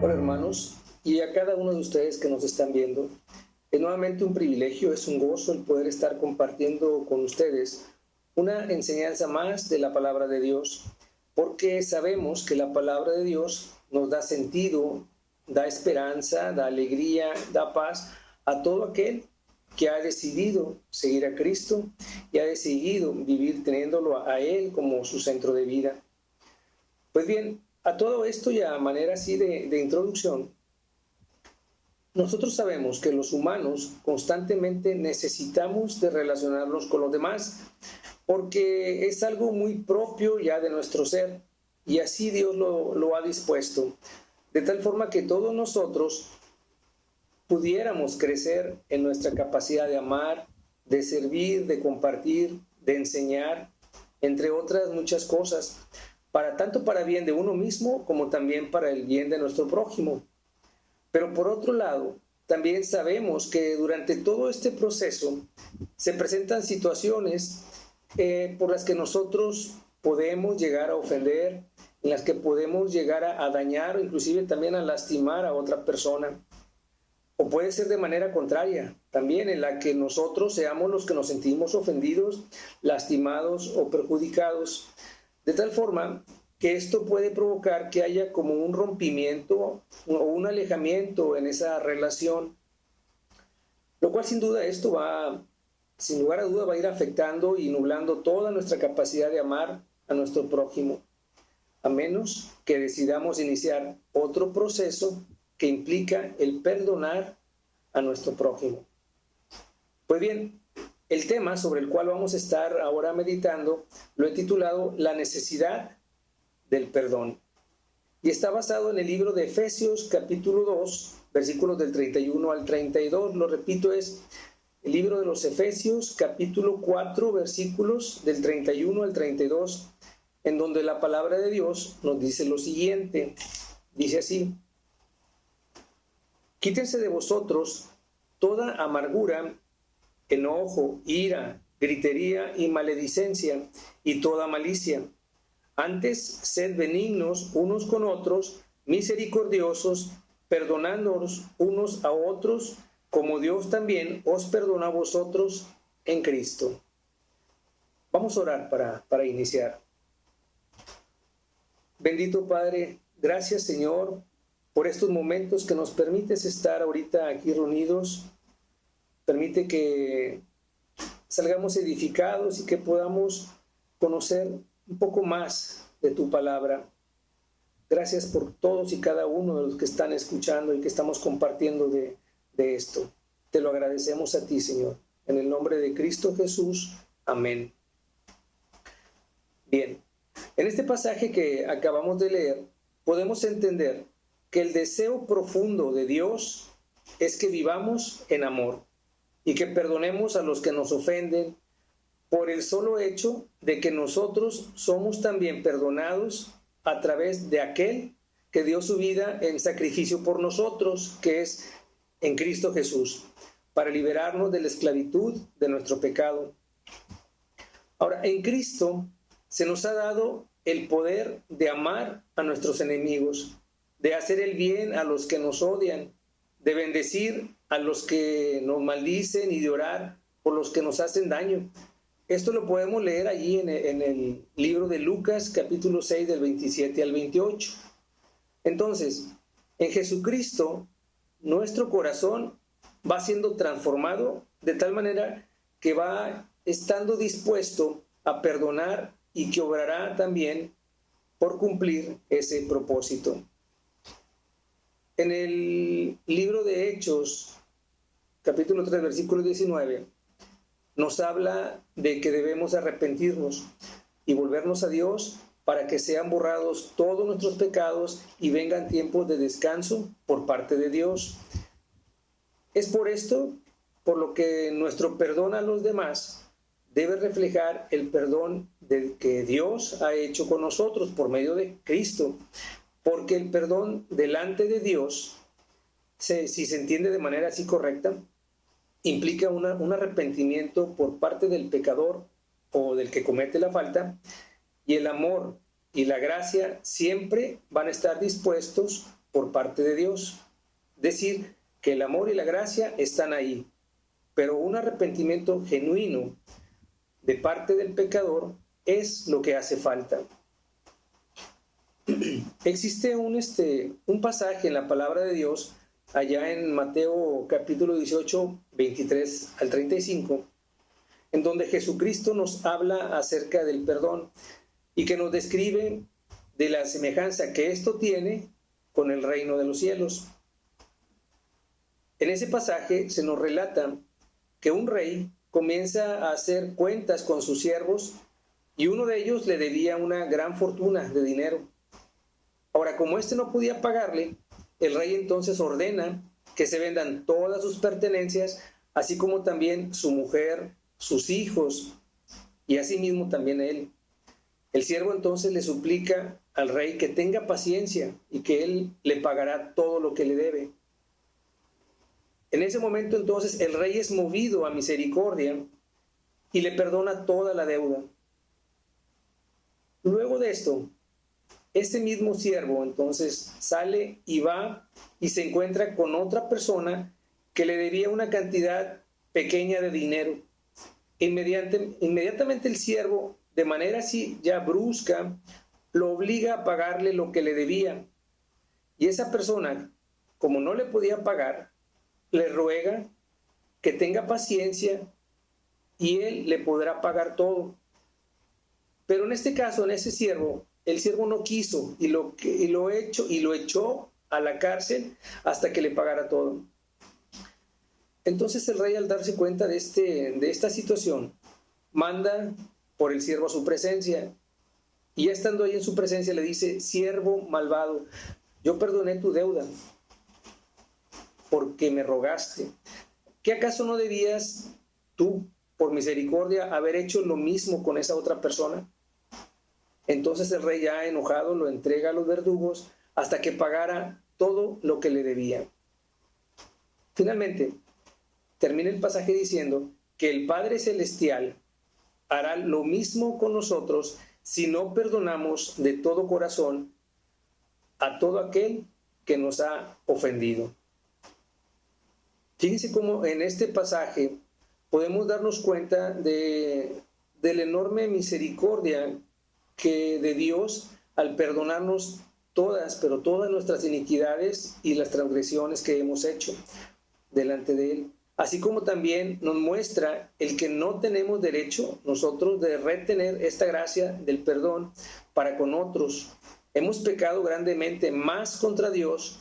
Hola hermanos, y a cada uno de ustedes que nos están viendo, es nuevamente un privilegio, es un gozo el poder estar compartiendo con ustedes una enseñanza más de la palabra de Dios, porque sabemos que la palabra de Dios nos da sentido, da esperanza, da alegría, da paz a todo aquel que ha decidido seguir a Cristo y ha decidido vivir teniéndolo a Él como su centro de vida. Pues bien, a todo esto y a manera así de introducción, nosotros sabemos que los humanos constantemente necesitamos de relacionarnos con los demás, porque es algo muy propio ya de nuestro ser, y así Dios lo ha dispuesto, de tal forma que todos nosotros pudiéramos crecer en nuestra capacidad de amar, de servir, de compartir, de enseñar, entre otras muchas cosas, tanto para bien de uno mismo como también para el bien de nuestro prójimo. Pero por otro lado, también sabemos que durante todo este proceso se presentan situaciones por las que nosotros podemos llegar a ofender, en las que podemos llegar a dañar o inclusive también a lastimar a otra persona. O puede ser de manera contraria, también en la que nosotros seamos los que nos sentimos ofendidos, lastimados o perjudicados. De tal forma que esto puede provocar que haya como un rompimiento o un alejamiento en esa relación, lo cual sin duda esto sin lugar a duda, va a ir afectando y nublando toda nuestra capacidad de amar a nuestro prójimo, a menos que decidamos iniciar otro proceso que implica el perdonar a nuestro prójimo. Pues bien, el tema sobre el cual vamos a estar ahora meditando lo he titulado La necesidad del perdón. Y está basado en el libro de Efesios capítulo 2, versículos del 31 al 32. Lo repito, es el libro de los Efesios capítulo 4, versículos del 31 al 32, en donde la palabra de Dios nos dice lo siguiente. Dice así: Quítense de vosotros toda amargura, enojo, ira, gritería y maledicencia y toda malicia. Antes, sed benignos unos con otros, misericordiosos, perdonándoos unos a otros, como Dios también os perdona a vosotros en Cristo. Vamos a orar para iniciar. Bendito Padre, gracias Señor por estos momentos que nos permites estar ahorita aquí reunidos. Permite que salgamos edificados y que podamos conocer un poco más de tu palabra. Gracias por todos y cada uno de los que están escuchando y que estamos compartiendo de esto. Te lo agradecemos a ti, Señor. En el nombre de Cristo Jesús. Amén. Bien, en este pasaje que acabamos de leer, podemos entender que el deseo profundo de Dios es que vivamos en amor y que perdonemos a los que nos ofenden, por el solo hecho de que nosotros somos también perdonados a través de aquel que dio su vida en sacrificio por nosotros, que es en Cristo Jesús, para liberarnos de la esclavitud de nuestro pecado. Ahora, en Cristo se nos ha dado el poder de amar a nuestros enemigos, de hacer el bien a los que nos odian, de bendecir a los que nos maldicen y de orar por los que nos hacen daño. Esto lo podemos leer allí en el libro de Lucas, capítulo 6, del 27 al 28. Entonces, en Jesucristo, nuestro corazón va siendo transformado de tal manera que va estando dispuesto a perdonar y que obrará también por cumplir ese propósito. En el libro de Hechos, capítulo 3, versículo 19, nos habla de que debemos arrepentirnos y volvernos a Dios para que sean borrados todos nuestros pecados y vengan tiempos de descanso por parte de Dios. Es por esto por lo que nuestro perdón a los demás debe reflejar el perdón que Dios ha hecho con nosotros por medio de Cristo, porque el perdón delante de Dios, si se entiende de manera así correcta, implica un arrepentimiento por parte del pecador o del que comete la falta, y el amor y la gracia siempre van a estar dispuestos por parte de Dios. Es decir, que el amor y la gracia están ahí, pero un arrepentimiento genuino de parte del pecador es lo que hace falta. Existe un pasaje en la palabra de Dios, allá en Mateo capítulo 18, 23 al 35, en donde Jesucristo nos habla acerca del perdón y que nos describe de la semejanza que esto tiene con el reino de los cielos. En ese pasaje se nos relata que un rey comienza a hacer cuentas con sus siervos y uno de ellos le debía una gran fortuna de dinero. Ahora, como éste no podía pagarle, el rey entonces ordena que se vendan todas sus pertenencias, así como también su mujer, sus hijos y asimismo también él. El siervo entonces le suplica al rey que tenga paciencia y que él le pagará todo lo que le debe. En ese momento entonces el rey es movido a misericordia y le perdona toda la deuda. Luego de esto, ese mismo siervo entonces sale y va y se encuentra con otra persona que le debía una cantidad pequeña de dinero. Inmediatamente el siervo, de manera así ya brusca, lo obliga a pagarle lo que le debía. Y esa persona, como no le podía pagar, le ruega que tenga paciencia y él le podrá pagar todo. Pero en este caso, en ese siervo, el siervo no quiso y lo echó a la cárcel hasta que le pagara todo. Entonces el rey, al darse cuenta de esta situación, manda por el siervo a su presencia, y ya estando ahí en su presencia le dice: siervo malvado, yo perdoné tu deuda porque me rogaste. ¿Qué acaso no debías tú, por misericordia, haber hecho lo mismo con esa otra persona? Entonces el rey, ya enojado, lo entrega a los verdugos hasta que pagara todo lo que le debía. Finalmente, termina el pasaje diciendo que el Padre Celestial hará lo mismo con nosotros si no perdonamos de todo corazón a todo aquel que nos ha ofendido. Fíjense cómo en este pasaje podemos darnos cuenta de la enorme misericordia que de Dios al perdonarnos todas, pero todas nuestras iniquidades y las transgresiones que hemos hecho delante de Él. Así como también nos muestra el que no tenemos derecho nosotros de retener esta gracia del perdón para con otros. Hemos pecado grandemente más contra Dios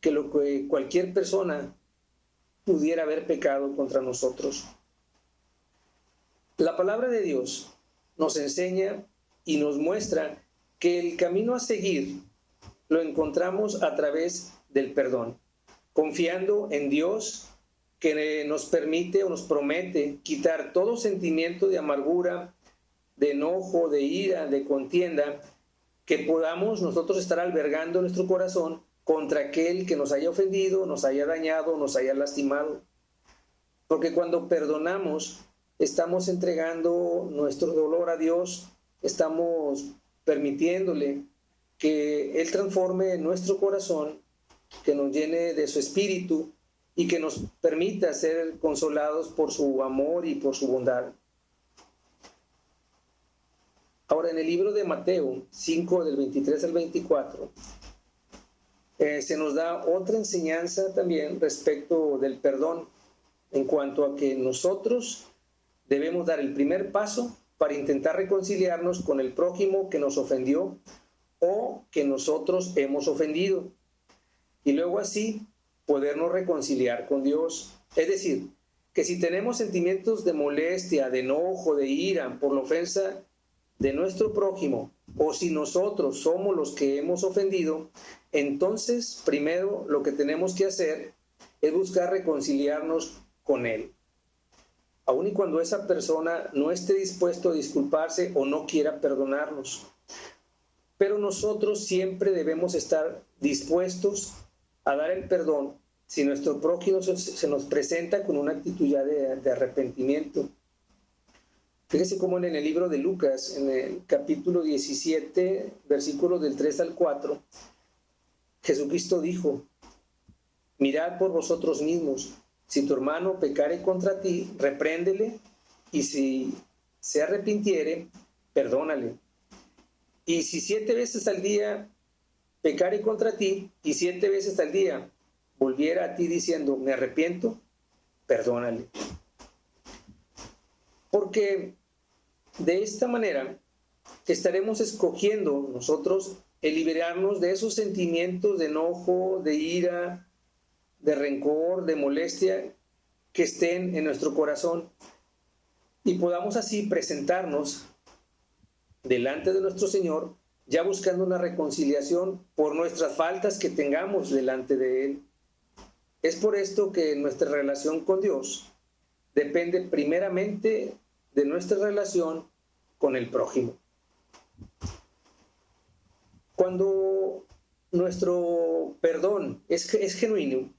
que lo que cualquier persona pudiera haber pecado contra nosotros. La palabra de Dios nos enseña y nos muestra que el camino a seguir lo encontramos a través del perdón, confiando en Dios, que nos permite o nos promete quitar todo sentimiento de amargura, de enojo, de ira, de contienda, que podamos nosotros estar albergando en nuestro corazón contra aquel que nos haya ofendido, nos haya dañado, nos haya lastimado. Porque cuando perdonamos, estamos entregando nuestro dolor a Dios, estamos permitiéndole que Él transforme nuestro corazón, que nos llene de su espíritu y que nos permita ser consolados por su amor y por su bondad. Ahora, en el libro de Mateo 5, del 23 al 24, se nos da otra enseñanza también respecto del perdón, en cuanto a que nosotros debemos dar el primer paso para intentar reconciliarnos con el prójimo que nos ofendió o que nosotros hemos ofendido, y luego así podernos reconciliar con Dios. Es decir, que si tenemos sentimientos de molestia, de enojo, de ira por la ofensa de nuestro prójimo, o si nosotros somos los que hemos ofendido, entonces primero lo que tenemos que hacer es buscar reconciliarnos con él, aun y cuando esa persona no esté dispuesto a disculparse o no quiera perdonarnos. Pero nosotros siempre debemos estar dispuestos a dar el perdón si nuestro prójimo se nos presenta con una actitud ya de arrepentimiento. Fíjese cómo en el libro de Lucas, en el capítulo 17, versículos del 3 al 4, Jesucristo dijo: mirad por vosotros mismos, si tu hermano pecare contra ti, repréndele, y si se arrepintiere, perdónale. Y si 7 veces al día pecare contra ti, y 7 veces al día volviera a ti diciendo, me arrepiento, perdónale. Porque de esta manera estaremos escogiendo nosotros el liberarnos de esos sentimientos de enojo, de ira, de rencor, de molestia que estén en nuestro corazón, y podamos así presentarnos delante de nuestro Señor, ya buscando una reconciliación por nuestras faltas que tengamos delante de Él. Es por esto que nuestra relación con Dios depende primeramente de nuestra relación con el prójimo. Cuando nuestro perdón es genuino,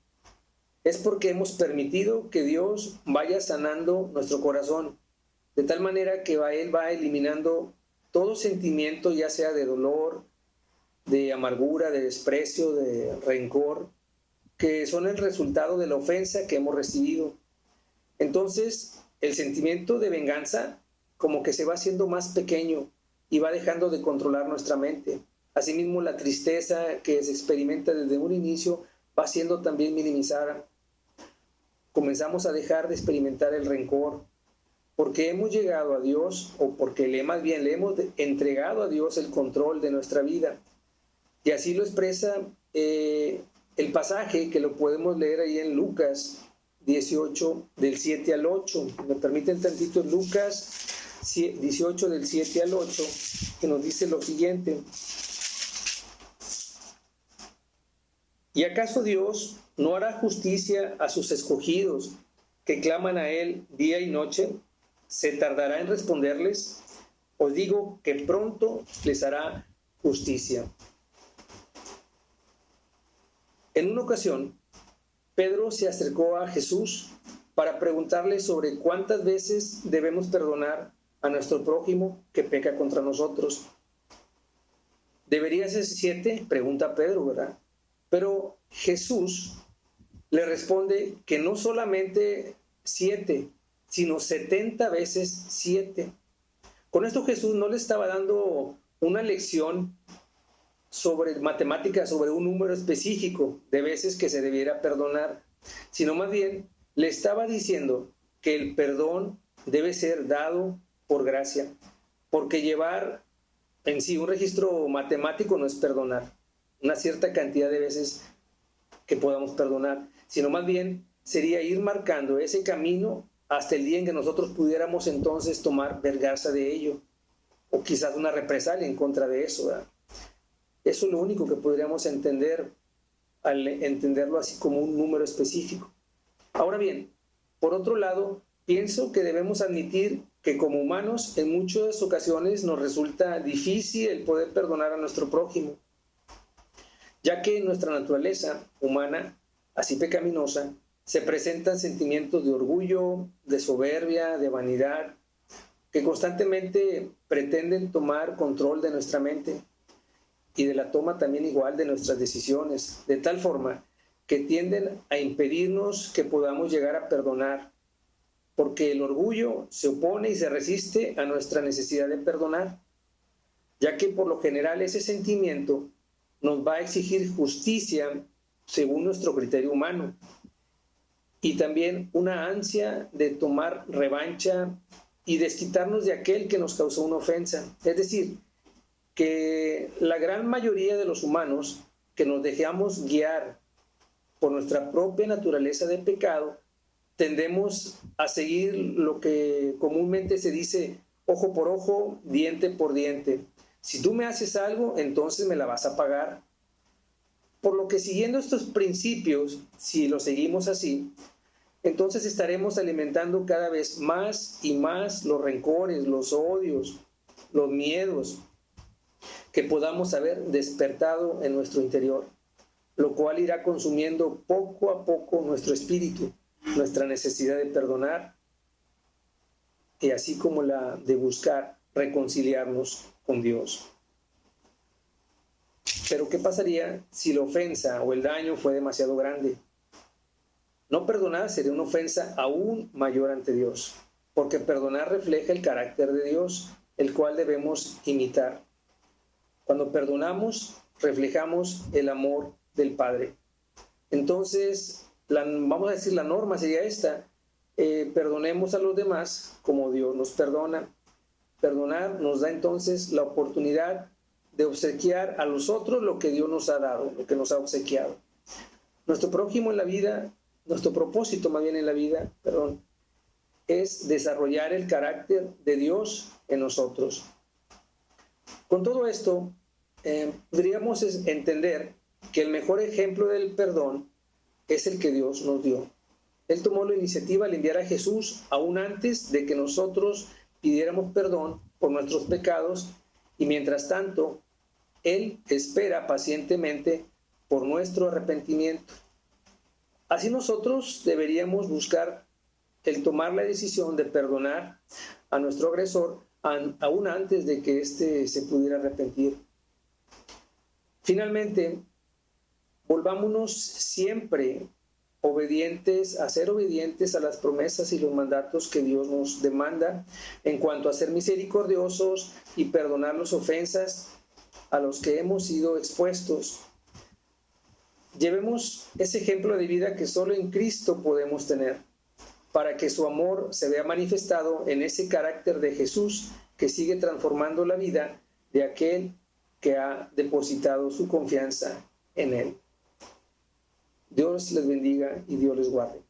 es porque hemos permitido que Dios vaya sanando nuestro corazón, de tal manera que Él va eliminando todo sentimiento, ya sea de dolor, de amargura, de desprecio, de rencor, que son el resultado de la ofensa que hemos recibido. Entonces, el sentimiento de venganza como que se va haciendo más pequeño y va dejando de controlar nuestra mente. Asimismo, la tristeza que se experimenta desde un inicio va siendo también minimizada. Comenzamos a dejar de experimentar el rencor, porque hemos llegado a Dios, o porque más bien le hemos entregado a Dios el control de nuestra vida. Y así lo expresa el pasaje que lo podemos leer ahí en Lucas 18, del 7 al 8. Me permiten tantito, Lucas 18, del 7 al 8, que nos dice lo siguiente. ¿Y acaso Dios no hará justicia a sus escogidos que claman a Él día y noche? ¿Se tardará en responderles? Os digo que pronto les hará justicia. En una ocasión, Pedro se acercó a Jesús para preguntarle sobre cuántas veces debemos perdonar a nuestro prójimo que peca contra nosotros. ¿Debería ser 7? Pregunta Pedro, ¿verdad? Pero Jesús le responde que no solamente 7, sino 70 veces 7. Con esto Jesús no le estaba dando una lección sobre matemáticas, sobre un número específico de veces que se debiera perdonar, sino más bien le estaba diciendo que el perdón debe ser dado por gracia, porque llevar en sí un registro matemático no es perdonar una cierta cantidad de veces que podamos perdonar, sino más bien sería ir marcando ese camino hasta el día en que nosotros pudiéramos entonces tomar venganza de ello, o quizás una represalia en contra de eso, ¿verdad? Eso es lo único que podríamos entender al entenderlo así como un número específico. Ahora bien, por otro lado, pienso que debemos admitir que como humanos en muchas ocasiones nos resulta difícil el poder perdonar a nuestro prójimo, ya que en nuestra naturaleza humana, así pecaminosa, se presentan sentimientos de orgullo, de soberbia, de vanidad, que constantemente pretenden tomar control de nuestra mente y de la toma también igual de nuestras decisiones, de tal forma que tienden a impedirnos que podamos llegar a perdonar, porque el orgullo se opone y se resiste a nuestra necesidad de perdonar, ya que por lo general ese sentimiento nos va a exigir justicia según nuestro criterio humano, y también una ansia de tomar revancha y desquitarnos de aquel que nos causó una ofensa. Es decir, que la gran mayoría de los humanos que nos dejamos guiar por nuestra propia naturaleza de pecado, tendemos a seguir lo que comúnmente se dice ojo por ojo, diente por diente. Si tú me haces algo, entonces me la vas a pagar. Por lo que siguiendo estos principios, si lo seguimos así, entonces estaremos alimentando cada vez más y más los rencores, los odios, los miedos que podamos haber despertado en nuestro interior, lo cual irá consumiendo poco a poco nuestro espíritu, nuestra necesidad de perdonar y así como la de buscar reconciliarnos con Dios. Pero ¿qué pasaría si la ofensa o el daño fue demasiado grande? No perdonar sería una ofensa aún mayor ante Dios, porque perdonar refleja el carácter de Dios, el cual debemos imitar. Cuando perdonamos, reflejamos el amor del Padre. Entonces, vamos a decir, la norma sería esta: perdonemos a los demás como Dios nos perdona. Perdonar nos da entonces la oportunidad de obsequiar a los otros lo que Dios nos ha dado, lo que nos ha obsequiado. Nuestro prójimo en la vida, nuestro propósito más bien en la vida, es desarrollar el carácter de Dios en nosotros. Con todo esto, podríamos entender que el mejor ejemplo del perdón es el que Dios nos dio. Él tomó la iniciativa al enviar a Jesús aún antes de que nosotros pidiéramos perdón por nuestros pecados, y mientras tanto, Él espera pacientemente por nuestro arrepentimiento. Así nosotros deberíamos buscar el tomar la decisión de perdonar a nuestro agresor aún antes de que éste se pudiera arrepentir. Finalmente, volvámonos siempre a ser obedientes a las promesas y los mandatos que Dios nos demanda en cuanto a ser misericordiosos y perdonar las ofensas a los que hemos sido expuestos. Llevemos ese ejemplo de vida que solo en Cristo podemos tener, para que su amor se vea manifestado en ese carácter de Jesús que sigue transformando la vida de aquel que ha depositado su confianza en Él. Dios les bendiga y Dios les guarde.